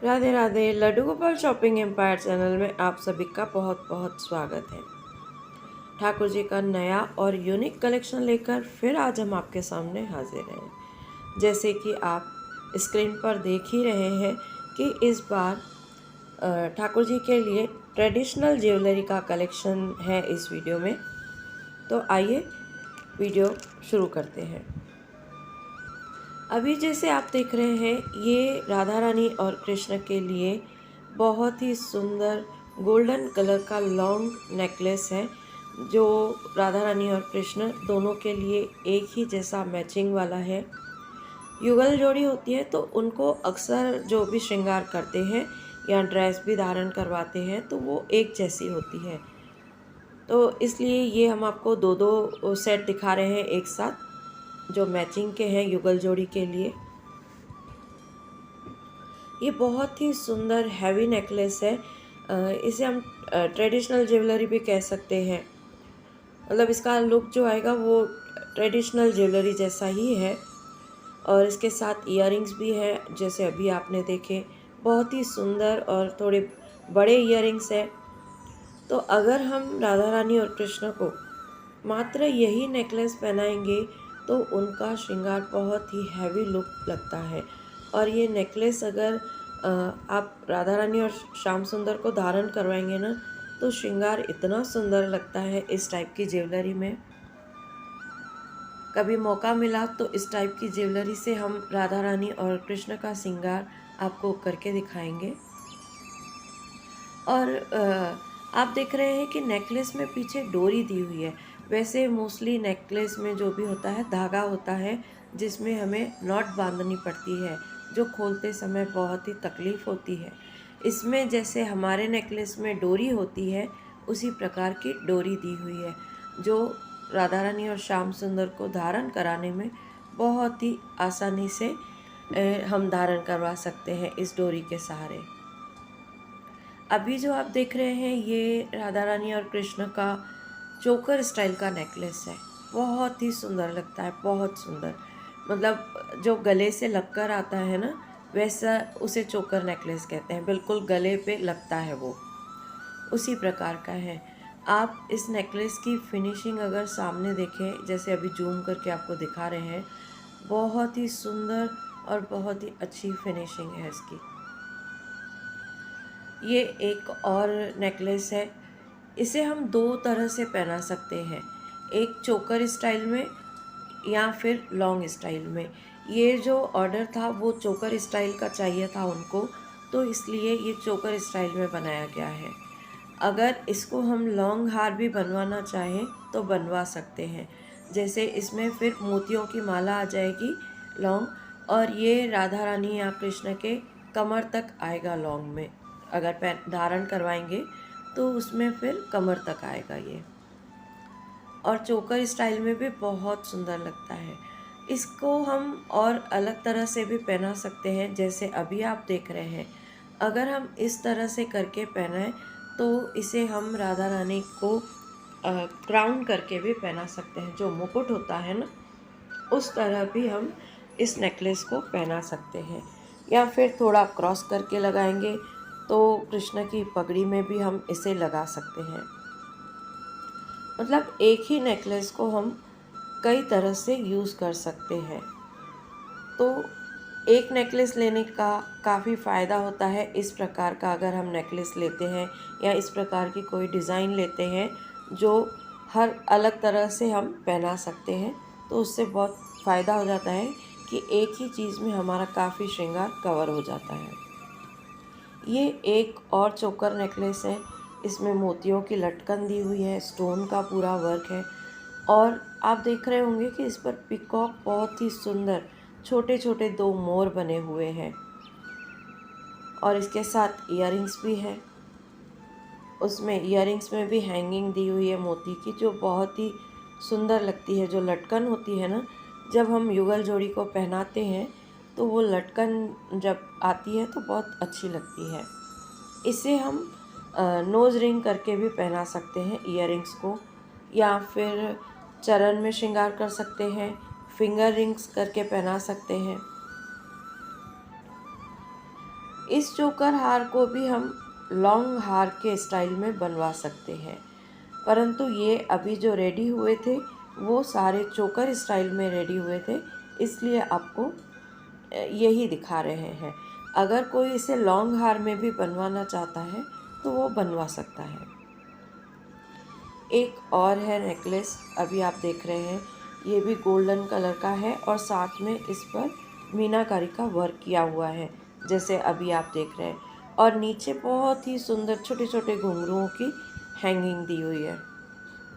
Radhe Radhe. Laddu Gopal shopping empire channel में आप सभी का बहुत बहुत स्वागत है। ठाकुर जी का नया और यूनिक कलेक्शन लेकर फिर आज हम आपके सामने हाजिर हैं। जैसे कि आप स्क्रीन पर देख ही रहे हैं कि इस बार ठाकुर जी के लिए ट्रेडिशनल ज्वेलरी का कलेक्शन है इस वीडियो में। तो आइए वीडियो शुरू करते हैं। अभी जैसे आप देख रहे हैं, ये राधा रानी और कृष्ण के लिए बहुत ही सुंदर गोल्डन कलर का लॉन्ग नेकलेस है, जो राधा रानी और कृष्ण दोनों के लिए एक ही जैसा मैचिंग वाला है। युगल जोड़ी होती है तो उनको अक्सर जो भी श्रृंगार करते हैं या ड्रेस भी धारण करवाते हैं तो वो एक जैसी होती है। तो इसलिए ये हम आपको दो दो सेट दिखा रहे हैं एक साथ, जो मैचिंग के हैं युगल जोड़ी के लिए। ये बहुत ही सुंदर हैवी नेकलेस है। इसे हम ट्रेडिशनल ज्वेलरी भी कह सकते हैं। मतलब इसका लुक जो आएगा वो ट्रेडिशनल ज्वेलरी जैसा ही है। और इसके साथ इयररिंग्स भी है, जैसे अभी आपने देखे, बहुत ही सुंदर और थोड़े बड़े इयररिंग्स है। तो अगर हम राधा रानी और कृष्ण को मात्र यही नेकलेस पहनाएंगे तो उनका श्रृंगार बहुत ही हैवी लुक लगता है। और ये नेकलेस अगर आप राधा रानी और श्याम सुंदर को धारण करवाएंगे ना, तो श्रृंगार इतना सुंदर लगता है इस टाइप की ज्वेलरी में। कभी मौका मिला तो इस टाइप की ज्वेलरी से हम राधा रानी और कृष्ण का श्रृंगार आपको करके दिखाएंगे। और आप देख रहे हैं कि नेकलेस में पीछे डोरी दी हुई है। वैसे मोस्टली नेकलेस में जो भी होता है धागा होता है, जिसमें हमें नॉट बांधनी पड़ती है, जो खोलते समय बहुत ही तकलीफ़ होती है। इसमें जैसे हमारे नेकलेस में डोरी होती है, उसी प्रकार की डोरी दी हुई है, जो राधा रानी और श्याम सुंदर को धारण कराने में बहुत ही आसानी से हम धारण करवा सकते हैं इस डोरी के सहारे। अभी जो आप देख रहे हैं ये राधा रानी और कृष्ण का चोकर स्टाइल का नेकलेस है। बहुत ही सुंदर लगता है, बहुत सुंदर। मतलब जो गले से लगकर आता है ना, वैसा उसे चोकर नेकलेस कहते हैं। बिल्कुल गले पे लगता है वो, उसी प्रकार का है। आप इस नेकलेस की फिनिशिंग अगर सामने देखें, जैसे अभी जूम करके आपको दिखा रहे हैं, बहुत ही सुंदर और बहुत ही अच्छी फिनिशिंग है इसकी। ये एक और नेकलेस है। इसे हम दो तरह से पहना सकते हैं, एक चोकर स्टाइल में या फिर लॉन्ग स्टाइल में। ये जो ऑर्डर था वो चोकर स्टाइल का चाहिए था उनको, तो इसलिए ये चोकर स्टाइल में बनाया गया है। अगर इसको हम लॉन्ग हार भी बनवाना चाहें तो बनवा सकते हैं। जैसे इसमें फिर मोतियों की माला आ जाएगी लॉन्ग, और ये राधा रानी या कृष्ण के कमर तक आएगा लॉन्ग में। अगर धारण करवाएंगे तो उसमें फिर कमर तक आएगा ये। और चोकर स्टाइल में भी बहुत सुंदर लगता है। इसको हम और अलग तरह से भी पहना सकते हैं, जैसे अभी आप देख रहे हैं। अगर हम इस तरह से करके पहनाएं तो इसे हम राधा रानी को क्राउन करके भी पहना सकते हैं। जो मुकुट होता है ना, उस तरह भी हम इस नेकलेस को पहना सकते हैं। या फिर थोड़ा क्रॉस करके लगाएंगे तो कृष्ण की पगड़ी में भी हम इसे लगा सकते हैं। मतलब एक ही नेकलेस को हम कई तरह से यूज़ कर सकते हैं। तो एक नेकलेस लेने का काफ़ी फ़ायदा होता है। इस प्रकार का अगर हम नेकलेस लेते हैं या इस प्रकार की कोई डिज़ाइन लेते हैं जो हर अलग तरह से हम पहना सकते हैं, तो उससे बहुत फ़ायदा हो जाता है कि एक ही चीज़ में हमारा काफ़ी श्रृंगार कवर हो जाता है। ये एक और चोकर नेकलेस है। इसमें मोतियों की लटकन दी हुई है, स्टोन का पूरा वर्क है। और आप देख रहे होंगे कि इस पर पिकॉक बहुत ही सुंदर छोटे छोटे दो मोर बने हुए हैं। और इसके साथ इयररिंग्स भी हैं। उसमें इयररिंग्स में भी हैंगिंग दी हुई है मोती की, जो बहुत ही सुंदर लगती है। जो लटकन होती है ना, जब हम युगल जोड़ी को पहनाते हैं तो वो लटकन जब आती है तो बहुत अच्छी लगती है। इसे हम नोज़ रिंग करके भी पहना सकते हैं इयररिंग्स को, या फिर चरण में श्रृंगार कर सकते हैं, फिंगर रिंग्स करके पहना सकते हैं। इस चोकर हार को भी हम लॉन्ग हार के स्टाइल में बनवा सकते हैं, परंतु ये अभी जो रेडी हुए थे वो सारे चोकर स्टाइल में रेडी हुए थे, इसलिए आपको यही दिखा रहे हैं। अगर कोई इसे लॉन्ग हार में भी बनवाना चाहता है तो वो बनवा सकता है। एक और है नेकलेस, अभी आप देख रहे हैं, ये भी गोल्डन कलर का है और साथ में इस पर मीनाकारी का वर्क किया हुआ है, जैसे अभी आप देख रहे हैं। और नीचे बहुत ही सुंदर छोटे छोटे घुंघरुओं की हैंगिंग दी हुई है,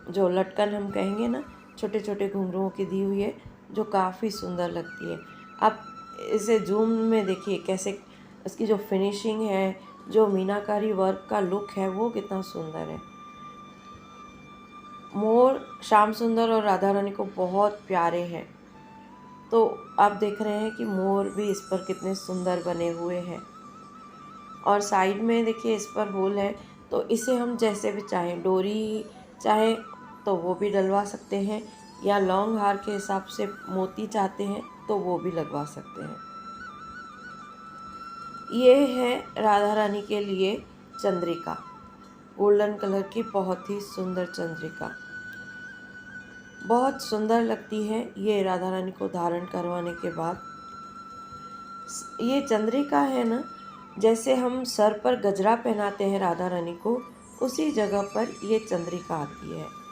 जो लटकन हम कहेंगे ना, छोटे छोटे घुंघरुओं की दी हुई है, जो काफ़ी सुंदर लगती है। आप इसे जूम में देखिए कैसे इसकी जो फिनिशिंग है, जो मीनाकारी वर्क का लुक है, वो कितना सुंदर है। मोर श्याम सुंदर और राधा रानी को बहुत प्यारे हैं, तो आप देख रहे हैं कि मोर भी इस पर कितने सुंदर बने हुए हैं। और साइड में देखिए इस पर होल है, तो इसे हम जैसे भी चाहें, डोरी चाहें तो वो भी डलवा सकते हैं, या लॉन्ग हार के हिसाब से मोती चाहते हैं तो वो भी लगवा सकते हैं। ये है राधा रानी के लिए चंद्रिका, गोल्डन कलर की बहुत ही सुंदर चंद्रिका, बहुत सुंदर लगती है ये राधा रानी को धारण करवाने के बाद। ये चंद्रिका है ना, जैसे हम सर पर गजरा पहनाते हैं राधा रानी को, उसी जगह पर ये चंद्रिका आती है।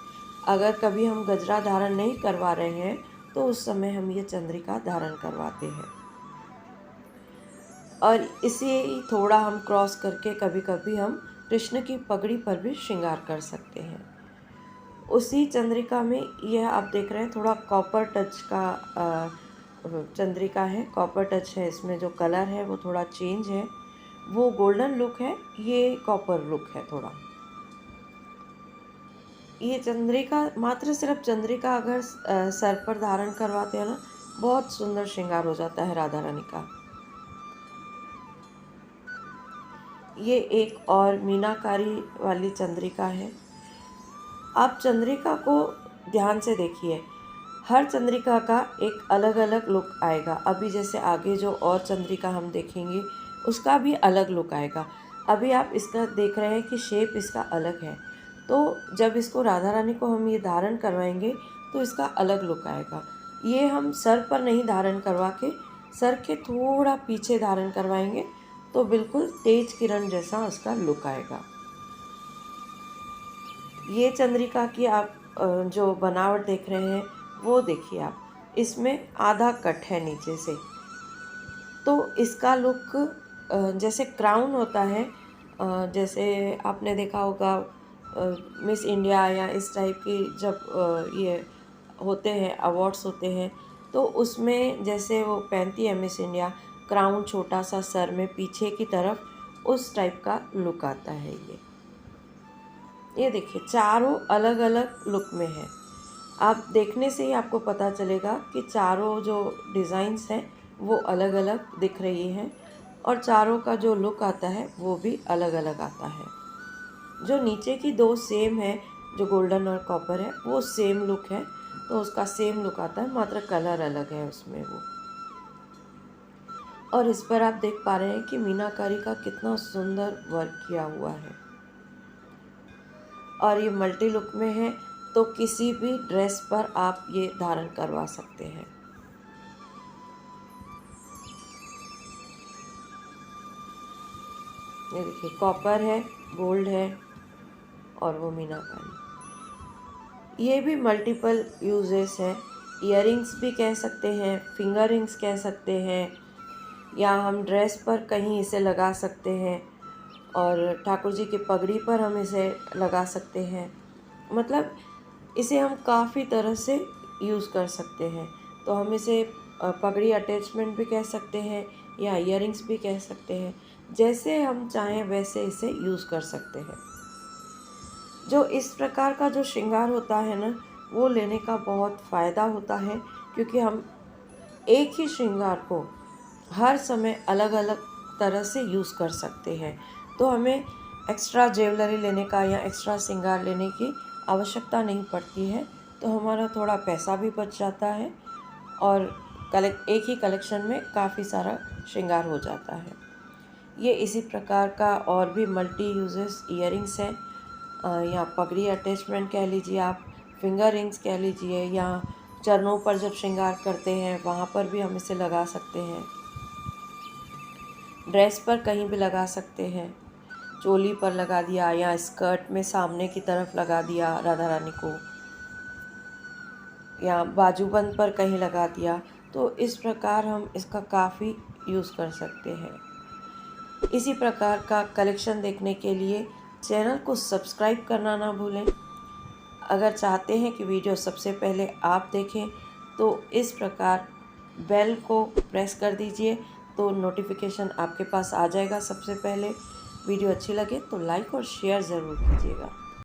अगर कभी हम गजरा धारण नहीं करवा रहे हैं तो उस समय हम ये चंद्रिका धारण करवाते हैं, और इसे थोड़ा हम क्रॉस करके कभी कभी हम कृष्ण की पगड़ी पर भी श्रृंगार कर सकते हैं। उसी चंद्रिका में यह आप देख रहे हैं थोड़ा कॉपर टच का चंद्रिका है, कॉपर टच है इसमें, जो कलर है वो थोड़ा चेंज है, वो गोल्डन लुक है, ये कॉपर लुक है थोड़ा। ये चंद्रिका, मात्र सिर्फ चंद्रिका अगर सर पर धारण करवाते हैं ना, बहुत सुंदर श्रृंगार हो जाता है राधा रानी का। ये एक और मीनाकारी वाली चंद्रिका है। आप चंद्रिका को ध्यान से देखिए, हर चंद्रिका का एक अलग अलग लुक आएगा। अभी जैसे आगे जो और चंद्रिका हम देखेंगे उसका भी अलग लुक आएगा। अभी आप इसका देख रहे हैं कि शेप इसका अलग है, तो जब इसको राधा रानी को हम ये धारण करवाएंगे तो इसका अलग लुक आएगा। ये हम सर पर नहीं धारण करवा के सर के थोड़ा पीछे धारण करवाएंगे तो बिल्कुल तेज किरण जैसा उसका लुक आएगा। ये चंद्रिका की आप जो बनावट देख रहे हैं वो देखिए आप, इसमें आधा कट है नीचे से, तो इसका लुक जैसे क्राउन होता है, जैसे आपने देखा होगा मिस इंडिया या इस टाइप की जब ये होते हैं, अवार्ड्स होते हैं, तो उसमें जैसे वो पहनती है मिस इंडिया, क्राउन छोटा सा सर में पीछे की तरफ, उस टाइप का लुक आता है ये देखिए चारों अलग अलग लुक में है। आप देखने से ही आपको पता चलेगा कि चारों जो डिज़ाइंस हैं वो अलग अलग दिख रही हैं, और चारों का जो लुक आता है वो भी अलग अलग आता है। जो नीचे की दो सेम है, जो गोल्डन और कॉपर है, वो सेम लुक है, तो उसका सेम लुक आता है, मात्र कलर अलग है उसमें वो। और इस पर आप देख पा रहे हैं कि मीनाकारी का कितना सुंदर वर्क किया हुआ है, और ये मल्टी लुक में है, तो किसी भी ड्रेस पर आप ये धारण करवा सकते हैं। ये देखिए कॉपर है, गोल्ड है, और वो मीनाकारी। ये भी मल्टीपल यूजेस हैं, इयररिंग्स भी कह सकते हैं, फिंगर रिंग्स कह सकते हैं, या हम ड्रेस पर कहीं इसे लगा सकते हैं, और ठाकुर जी की पगड़ी पर हम इसे लगा सकते हैं। मतलब इसे हम काफ़ी तरह से यूज़ कर सकते हैं। तो हम इसे पगड़ी अटैचमेंट भी कह सकते हैं, या इयररिंग्स भी कह सकते हैं, जैसे हम चाहें वैसे इसे यूज़ कर सकते हैं। जो इस प्रकार का जो श्रृंगार होता है ना, वो लेने का बहुत फ़ायदा होता है, क्योंकि हम एक ही श्रृंगार को हर समय अलग अलग तरह से यूज़ कर सकते हैं। तो हमें एक्स्ट्रा ज्वेलरी लेने का या एक्स्ट्रा श्रृंगार लेने की आवश्यकता नहीं पड़ती है, तो हमारा थोड़ा पैसा भी बच जाता है, और एक ही कलेक्शन में काफ़ी सारा श्रृंगार हो जाता है। ये इसी प्रकार का और भी मल्टी यूजेस इयररिंग्स हैं, या पगड़ी अटैचमेंट कह लीजिए आप, फिंगर रिंग्स कह लीजिए, या चरणों पर जब श्रृंगार करते हैं वहाँ पर भी हम इसे लगा सकते हैं। ड्रेस पर कहीं भी लगा सकते हैं, चोली पर लगा दिया या स्कर्ट में सामने की तरफ लगा दिया राधा रानी को, या बाजूबंद पर कहीं लगा दिया। तो इस प्रकार हम इसका काफ़ी यूज़ कर सकते हैं। इसी प्रकार का कलेक्शन देखने के लिए चैनल को सब्सक्राइब करना ना भूलें। अगर चाहते हैं कि वीडियो सबसे पहले आप देखें तो इस प्रकार बेल को प्रेस कर दीजिए, तो नोटिफिकेशन आपके पास आ जाएगा सबसे पहले। वीडियो अच्छी लगे तो लाइक और शेयर ज़रूर कीजिएगा।